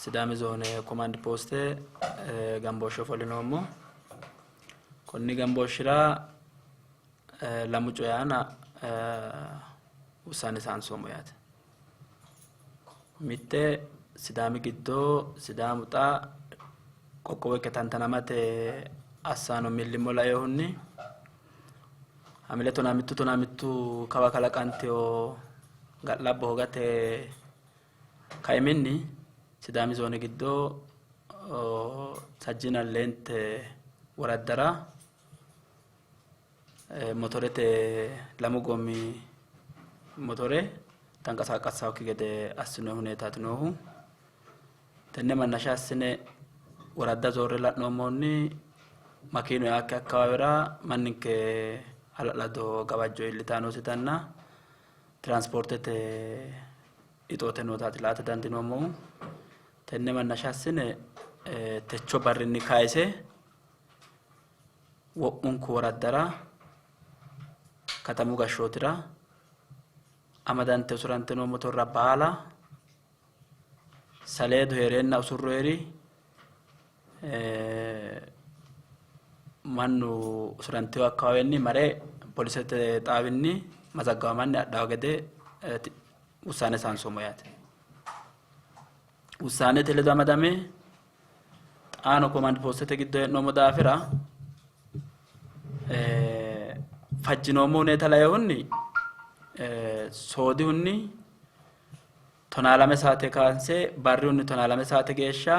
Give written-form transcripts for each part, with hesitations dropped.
Sidaamu Zoone Command Post Gamboosho Folinoommo konni Gambooshira lamu coyaana usaane saansoommo yaate. Mitte Sidaami giddoo Sidaamu xaa qoqqowo ikkitantanamate assaano millimmo laeehunni amile tonamittu kawa kalaqanteo ga'labbo hogate kaiminni Sidaami Zoone giddoo sajjina leente waraddara motorete lamu goommi motore tanqasaaqasaawokki gede assinoy huneetaati noohu. Tenne mannasha assine waradda zoorre la'noommoonni makiinu yaakke akkawaawera manninke hala'lado gawajjo iillitaanoositanna transportete ixoote nootaati laate dandinoommohu. Tenne mannasha assine techo barrinni kaayise wo'munku waraddara katamu gashshootira amadante usurante noo motorra baala saleedu heereenna usurro heeri mannu usuranteyo akkawaawenni mare polisete xaawinni mazaggawamanni adhawo gede usaane saansoommo yaate. Usaanete ledo amadame xaano command postete giddo hee'noommo daafira fajjinoommo huneeta laeehunni soodihunni tonaalame saate kaanse barrihunni tonaalame saate geeshsha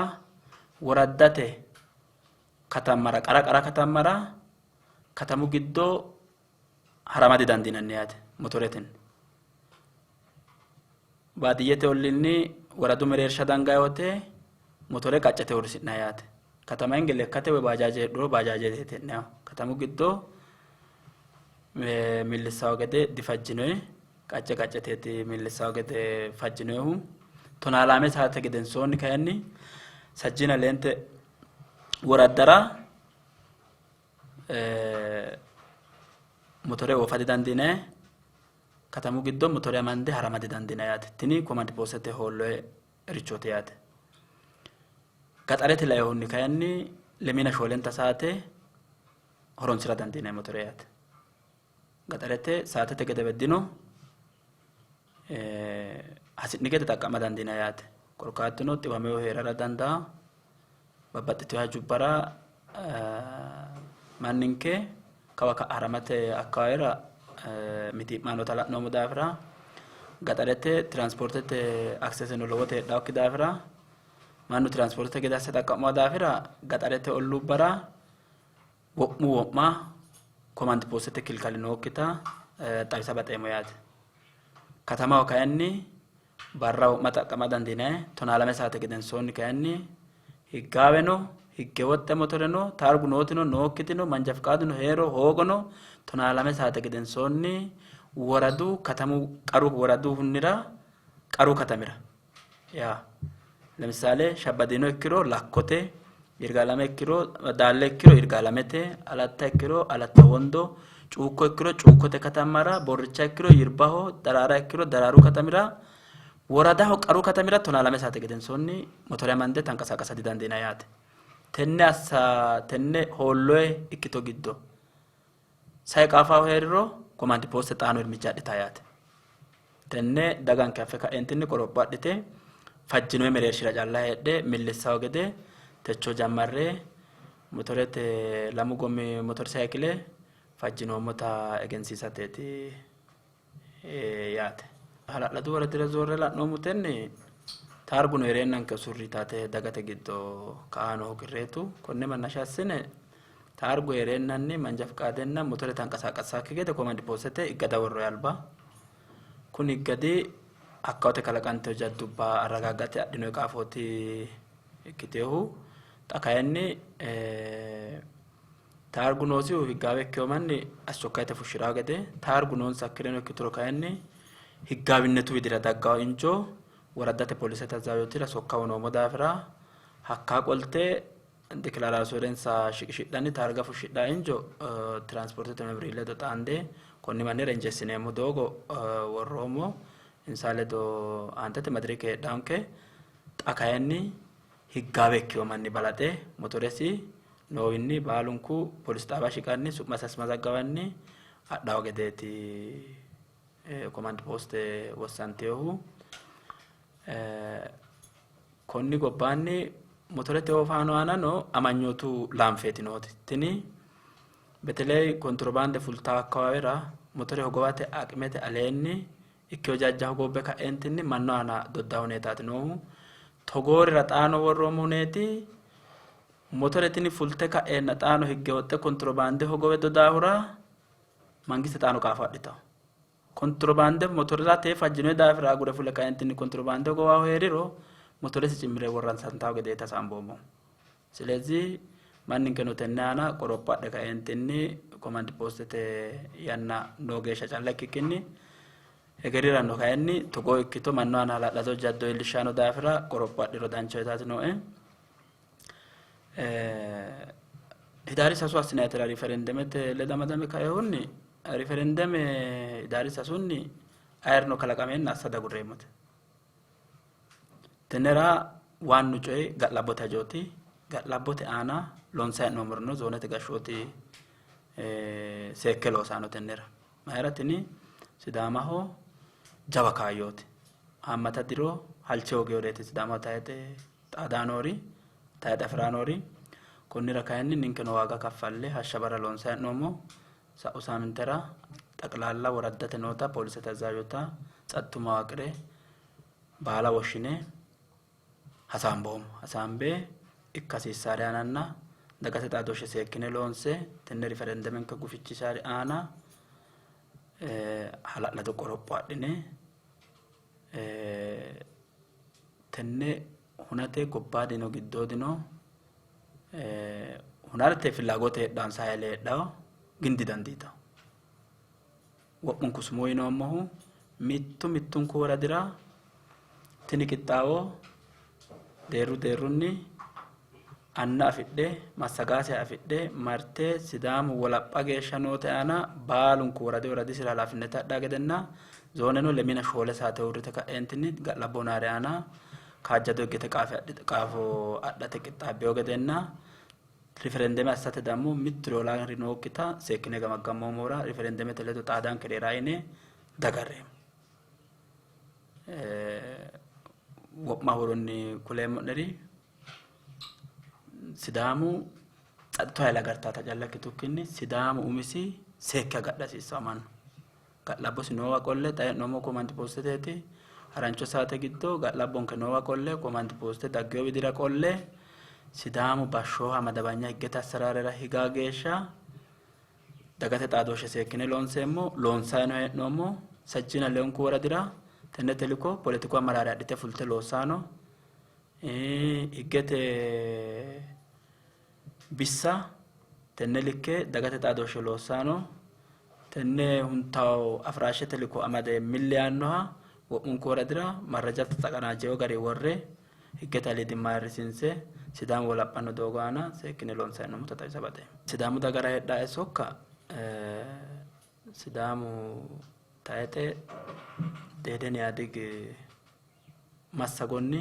waraddate katammara qara katammara katamu giddoo harama didandiinanni yaate motoretenni. Baadiyyete ollinni waradu mereersha dangayote motore qaccete uurrisi'na yaate. Katama hinge lekkate woy baajaaje heedhuro baajaaje te'neeho. Katamu giddoo millissawo gede difajjinoy qacceteeti millissawo gede fajjinoyhu tonaalame saate gedensoonni kayinni sajjina leente waraddara motore oofa didandiinaye katamu giddo motore amande harama didandiina yaate. Tini command postete hoolloe richooti yaate. Gaxarete laeehunni kayinni lemina shoolenta saate horonsira dandiinaye motore yaate. Gaxarete saatete gede beddino hasi'ni gede xaqqama dandiina yaate. Korkaatuno xiwameewo heerara dandaa babbaxxitewo hajubbara manninke kawa haramate akkawaawera mitii'maanota la'noommo daafira gaxarete transportete accesseno lowote heedhaawokki daafira mannu transportete gede asse xaqqa'mawo daafira gaxarete olluubbara wo'ma command postete kilkalinokkita xawisa baxeemmo yaate. Katamaho kayinni barra wo'ma xaqqama dandiinaye tonaalame saate gedensoonni kayinni higgaaweno higge woxxe motoreno taargu nootino nookkitino manja fiqaaduno heero hoogono tonaalame saate gedensoonni waradu katamu qaru waradu hunnira qaru katamira yaa ለምሳሌ ሸባዲኖ እክሮ ላኮቴ ይርጋላሜ እክሮ ዳሌ እክሮ ይርጋላሜቴ አላታ እክሮ አላታ ወንዶ ጩኮ እክሮ ጩኮቴ ከተማራ ቦርቻ እክሮ ይርባሆ ደራራ እክሮ ደራሩ ከተሚራ ወራዳው ቀሩ ከተሚራ ቶናላሜ ሳተ ገደንሶኒ ሞቶሪያ ማንዴ ታንቀሳቀሳ ዲዳንዴና ያት ተነ ሆሎይ እክቶ ግዶ ሳይቃፋው ሄሮ ኮማንድ ፖስት ጣኖ እርምጃ ዲታያት ተነ ዳጋን ካፈካ እንትን ቆሮባድቴ fajjino mereershira calla hedhe millissawo gede techo jammarre motorete lamu gomi motorsaykile fajjinoommota egensiisateeti yaate. Hala'ladu waradira zoorre la'noommo tenne taarguno heereennanke usurritaate dagate giddo ka'aano hogirreetu konne mannasha assine taargu heereennanni manja fiqaadenna motore tanqasaaqasaakki gede command postete iggada worroy alba kun iggadi akkawte kalaqante jaddubba arragaggate adhinoy qaafooti ikkiteehu xa kayinni taargu noosihu higgaawe ikkewo manni aschokkayte fushshirawo gede taargu noonsa akkireno ikkituro kayinni higgaawinnetu widira daggawo injo waraddate polisete azaawiyotira sokkawo noomo daafira hakkaa qolte dikilaraasorensa shiqishidhanni taarga fushshidhaa injo transportete mebiri ledo xaande konni mannira injeessineemmo doogo worroommo insaledo antete madrike danke akayenni higgaabekkiyo manni balate motoresi noowinni baalunku polis xaabaa shiqanni su'masas mazaggabanni adhawa gedeeti command post wassanteehu konni gobbaanni motorete oofaano aanano amanyootu laanfeeti nooti tini beteley kontrobande fultaa akkawaawera motore hogowate aqimete aleenni ikkeyo jajja hogobbe ka'eentinni manno aana doddaa huneetaati noohu togoorira xaano worroomu huneeti motore tini fulte ka'eenna xaano higge woxxe kontrobande hogowe dodaahura mangiste xaano qaafo adhitaho kontrobande motorira tee fajjinoy daafira agure fule ka'eentinni kontrobande hogowaahu heeriro motoresi cimmire worransantaho gedeeta saamboomo ስለዚህ manninkeno tenne aana qoropho adhe ka'eentinni command postete yanna noo geeshsha calla ikkikkinni hegeriranno kayinni togoo ikkito manno aana hala'lato jaddo iillishshaano daafira qoropho adhiro danchaho yitaati nooe hidaari sasu assinayitira riferendemete ledamadame kaehunni riferendeme hidaari sasunni ayirno kalaqameenna assada gurreemmote tennera waannu coye ga'labbote hajooti ga'labbote aana loonsayi hee'noommono zoonete gashshooti seekke loosaano tennera mayira tini sidaamaho jawa kaayyooti hammata diro halche hogeyoreeti sidaamaho tayete xaadaanoori tayete afiraanoori konnira kayinni ninkeno waaga kaffalle hashsha bara loonsayi hee'noommo sa'u saamintera xaqlaalla woraddate noota poolisete azaajota tsattu mawaqire baala woshshine hasaamboommo hasaambee ikkasiissaari aananna dagate xaadooshshe seekkine loonse tenne riferendemenke gufichisaari aana hala'lado qoropho adhine tenne hunate gobbaadino giddoodino hunarte filaagote heedhaansa hayile heedhawo gindi dandiitawo wo'munku sumuu yinoommohu mittunku woradira tini qixxaawo deerru deerrunni anna afidhe massagaase afidhe marte sidaamu wolapha geeshsha noote aana baalunku woradisira halaafinnete adhaa gedenna zooneno lemina shoole saate uurrite ka'eentinni ga'labboonaare aana kaajjado higgete qaafo adhate qixxaabbeyo gedenna riferendeme assate dammo mittu loolaari nookkita seekkine gamaggammoommoora riferendemete ledo xaadaan kereeraa yine dagarreemo wo'ma horonni kuleemmo'neri sidaamu xaxito hayla agartaata calla ikkitukkinni sidaamu umisi seekke agadha hasiissawo mannu ga'labbosi noowa qolle xa hee'noommo command posteteeti harancho saate giddo ga'labbonke noowa qolle command poste daggeyo widira qolle sidaamu bashshooha madabanya higgete assaraarera higaa geeshsha dagate xaadooshshe seekkine loonseemmo loonsayino hee'noommo sajjina leonku woradira tenne teliko politiku amaraare adhite fulte loossaano higgete bissa tenne likke dagate xaadooshshe loossaano tenne huntawo afiraashshe teliko amade milli yaannoha wo'munku woradira marraja xaqanaajjeyo gari worre higgete aliidimma irrisiinse sidaamu wolaphanno doogo aana seekkine loonsayi hee'noommo xaxawisa bade sidaamu dagara heedhaa'e sokka sidaamu tayete deeden yaadig massagonni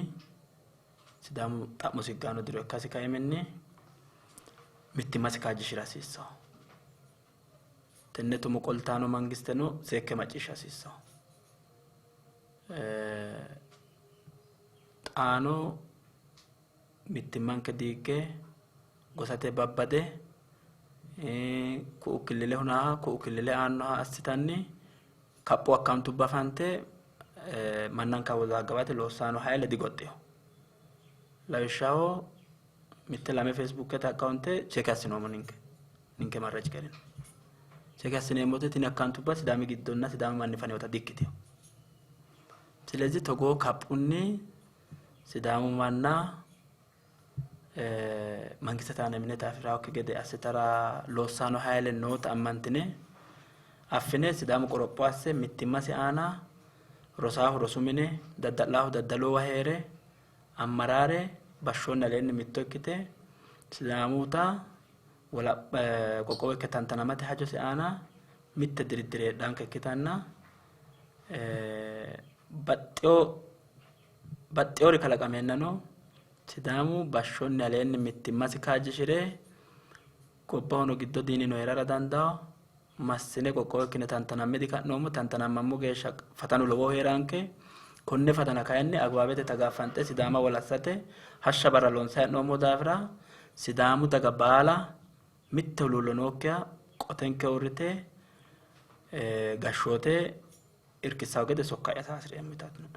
sidaamu xa'mo siggaano diro ikkasi kaiminni mittimmasi kaajjishira hasiissawo tenne tumo qoltaano mangisteno seekke macciishsha hasiissawo xaano mittimmanke diigge gosate babbade ku'u killile hunaaha ku'u killile aannoha assitanni kapho akkantubba fante mannanka wozaagawate loossaano hayile digoxxeyo lawishshaho mitte lame feesibuukete akkaawunte cheeki assinoommo ninke marraji garin cheeki assineemmote tini akkantubba sidaami giddonna sidaami manni faneewota dikkiteyo ስለዚህ togo kaphunni sidaamu manna mangiste taana mine taafiraawokki gede assitara loossaano hayile noota ammantine affine sidaamu qoropho asse mittimmasi aana rosaahu rosu mine dadda'laahu daddaloowa heere ammaraare bashshoonni aleenni mitto ikkite sidaamuuta qoqqowo ikke tantanamate hajose aana mitte diriddire heedhaanke ikkitanna baxxeyoori kalaqameennano Sidaamu bashshonni aleenni mittimmasi kaajjishire gobba hono giddo diinino heerara dandao massine qoqqowo ikkine tantanamme dika'noommo tantanammanmu geeshsha fatanu lowo heeranke konne fatana kayinni agwaabete tagaaffanxe Sidaama wolassate hashsha barra loonsayi hee'noommo daafira Sidaamu daga baala mitte huluullo nookkiha qotenke uurrite gashshoote irkissawo gede sokka saasireemmo yitaatino.